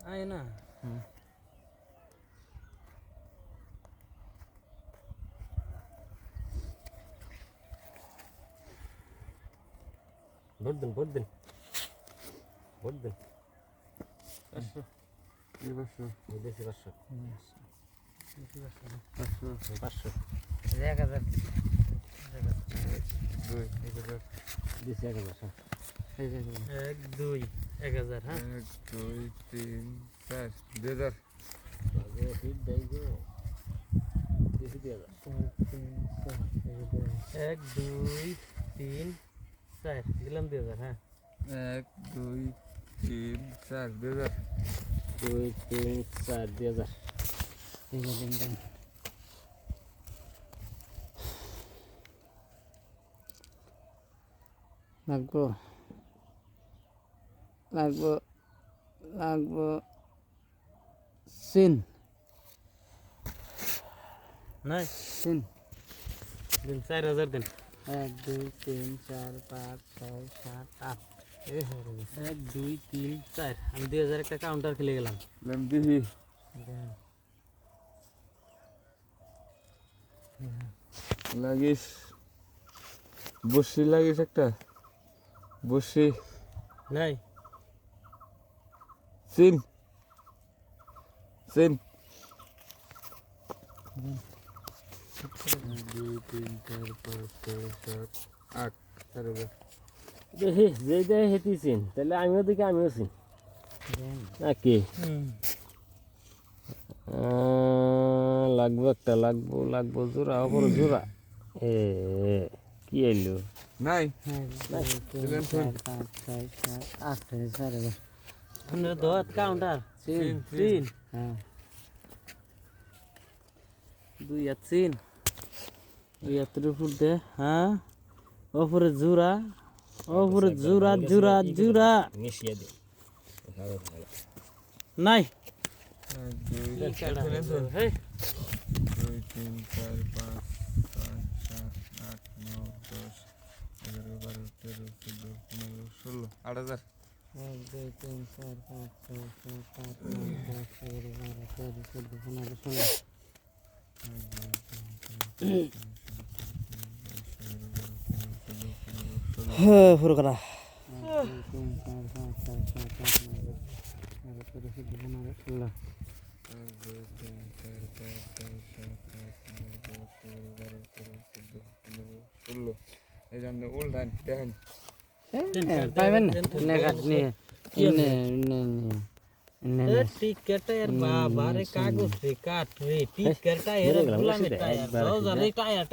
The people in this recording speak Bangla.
आए ना ভোট দিন ভোট দিন ভোট দিন 500 এই 500 দেশি 500 500 500 1000 2 1000 দেশি 1000 এই যে 1 2 1000 হ্যাঁ 1 2 3 4 2000 আগে হিট দেই গো দেশি 2000 1 2 3 4 দিলাম 2000 হ্যাঁ 1 2 3 4 2000 2 3 4 2000 ঠিক আছে দিন লাগবো লাগবো লাগবো সিন নাই সিন দিন 4000 দিন 1 2 3 4 5 6 7 8 এই হরে 1 2 3 4 আমি 2000 একটা কাউন্টার খেলে গেলাম লাম দিহি লাগিস বসি লাগিস একটা বসি নাই সিন সিন 2 3 4 5 6 7 8 4000 দেখি যে দেয় হেতিছেন তাহলে আমিও দেখি আমিও চিন নাকি লাগবো একটা লাগবো জোড়া অপর জোড়া এ কি এলো নাই 3 4 5 6 7 8 4000 আমরা দত কাউন্টার সিন তিন হ্যাঁ 2 আর 3 2 আর 3 ফুট দে হ্যাঁ ওপরে জোড়া জোড়া মিশিয়ে দে নাই 2 হেই 2 3 4 5 6 7 8 9 10 11 12 13 14 15 16 8000 1 2 3 4 5 6 7 8 9 10 11 12 13 14 15 16 হ্যাঁ পুরো করা 1 2 3 4 5 6 7 8 9 10 11 12 13 14 15 16 এই জন্য উল্টান দেখেন পাইবেন না কাট নিয়ে টিকেট এর বাবা রে কাগজ রে কাট রে টিকেট এর গুলামে টায়ার 2000 টায়ার